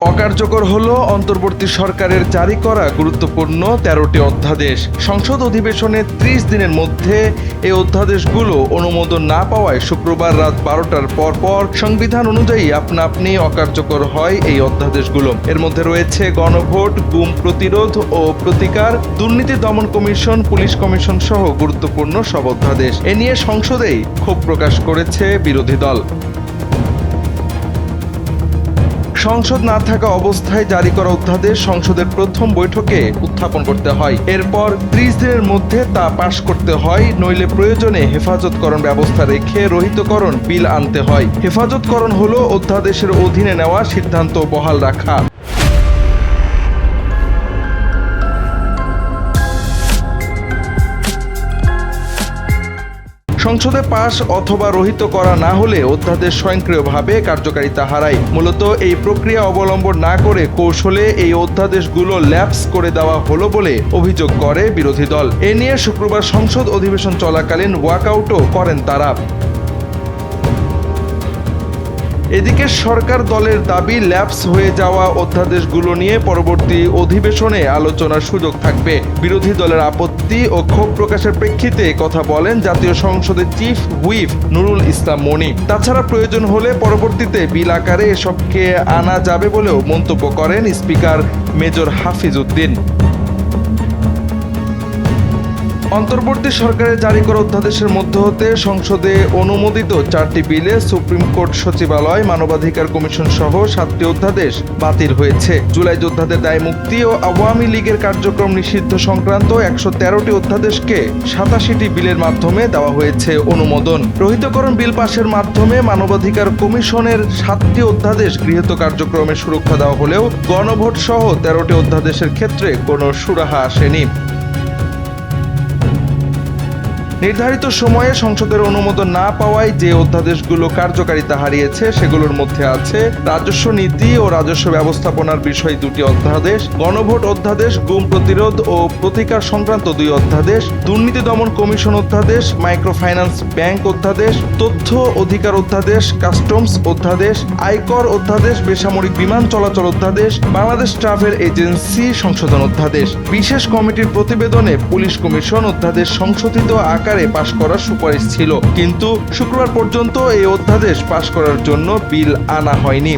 অকার্যকর হলো অন্তর্বর্তী সরকারের জারি করা গুরুত্বপূর্ণ ১৩টি অধ্যাদেশ। সংসদ অধিবেশনে ৩০ দিনের মধ্যে এই অধ্যাদেশগুলো অনুমোদন না পাওয়ায় শুক্রবার রাত ১২টার পর সংবিধান অনুযায়ী আপনা আপনি অকার্যকর হয় এই অধ্যাদেশগুলো। এর মধ্যে রয়েছে গণভোট, গুম প্রতিরোধ ও প্রতিকার, দুর্নীতি দমন কমিশন, পুলিশ কমিশন সহ গুরুত্বপূর্ণ সব অধ্যাদেশ। এ নিয়ে সংসদেই ক্ষোভ প্রকাশ করেছে বিরোধী দল। সংসদ না থাকা অবস্থায় জারি করা অধ্যাদেশ সংসদের প্রথম বৈঠকে উত্থাপন করতে হয়। এরপর ৩০ দিনের মধ্যে তা পাশ করতে হয়, নইলে প্রয়োজনে হেফাজতকরণ ব্যবস্থা রেখে রহিতকরণ বিল আনতে হয়। হেফাজতকরণ হলো অধ্যাদেশের অধীনে নেওয়া সিদ্ধান্ত বহাল রাখা। সংসদে পাশ অথবা রহিত করা না হলে অধ্যাদেশ স্বয়ংক্রিয়ভাবে কার্যকারিতা হারায়। মূলত এই প্রক্রিয়া অবলম্বন না করে কৌশলে এই অধ্যাদেশগুলো ল্যাপস করে দেওয়া হলো বলে অভিযোগ করে বিরোধী দল। এ নিয়ে শুক্রবার সংসদ অধিবেশন চলাকালীন ওয়াকআউটও করেন তারা। এদিকে সরকার দলের দাবি, ল্যাপস হয়ে যাওয়া অধ্যাদেশগুলো নিয়ে পরবর্তী অধিবেশনে আলোচনার সুযোগ থাকবে। বিরোধী দলের আপত্তি ও ক্ষোভ প্রকাশের প্রেক্ষিতে কথা বলেন জাতীয় সংসদের চিফ হুইপ নুরুল ইসলাম মনি। তাছাড়া প্রয়োজন হলে পরবর্তীতে বিল আকারে এসবকে আনা যাবে বলেও মন্তব্য করেন স্পিকার মেজর হাফিজ উদ্দিন। অন্তর্বর্তী সরকারের জারি করা অধ্যাদেশের মধ্যে হতে সংসদে অনুমোদিত ৪টি বিলে সুপ্রিম কোর্ট সচিবালয়, মানবাধিকার কমিশন সহ ৭টি অধ্যাদেশ বাতিল হয়েছে। জুলাই যোদ্ধাদের দায় মুক্তি ও আওয়ামী লীগের কার্যক্রম নিষিদ্ধ সংক্রান্ত ১১৩টি অধ্যাদেশকে ৮৭টি বিলের মাধ্যমে দেওয়া হয়েছে অনুমোদন। রহিতকরণ বিল পাশের মাধ্যমে মানবাধিকার কমিশনের ৭টি অধ্যাদেশ গৃহীত কার্যক্রমের সুরক্ষা দেওয়া হলেও গণভোট সহ ১৩টি অধ্যাদেশের ক্ষেত্রে কোনো সুরাহা আসেনি। নির্ধারিত সময়ে সংসদের অনুমোদন না পাওয়ায় যে অধ্যাদেশগুলো কার্যকারিতা হারিয়েছে সেগুলোর মধ্যে আছে রাজস্ব নীতি ও রাজস্ব ব্যবস্থাপনার বিষয় ২টি অধ্যাদেশ, গণভোট অধ্যাদেশ, গুম প্রতিরোধ ও প্রতিকার সংক্রান্ত ২ অধ্যাদেশ, দুর্নীতি দমন কমিশন অধ্যাদেশ, মাইক্রো ফাইন্যান্স ব্যাংক অধ্যাদেশ, তথ্য অধিকার অধ্যাদেশ, কাস্টমস অধ্যাদেশ, আয়কর অধ্যাদেশ, বেসামরিক বিমান চলাচল অধ্যাদেশ, বাংলাদেশ ট্রাভেল এজেন্সি সংশোধন অধ্যাদেশ। বিশেষ কমিটির প্রতিবেদনে পুলিশ কমিশন অধ্যাদেশ সংশোধিত আকারে পাশ করার সুপারিশ ছিল, কিন্তু শুক্রবার পর্যন্ত এই অধ্যাদেশ পাশ করার জন্য বিল আনা হয়নি।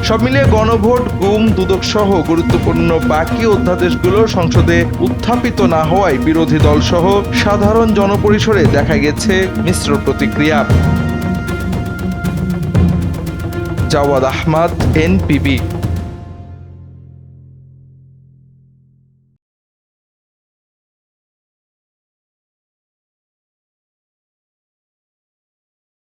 সব মিলিয়ে গণভোট, গুম, দুদক সহ গুরুত্বপূর্ণ বাকি অধ্যাদেশগুলো সংসদে উত্থাপিত না হওয়ায় বিরোধী দল সহ সাধারণ জনপরিসরে দেখা গেছে মিশ্র প্রতিক্রিয়া। জাওয়াদ আহমদ, NPB।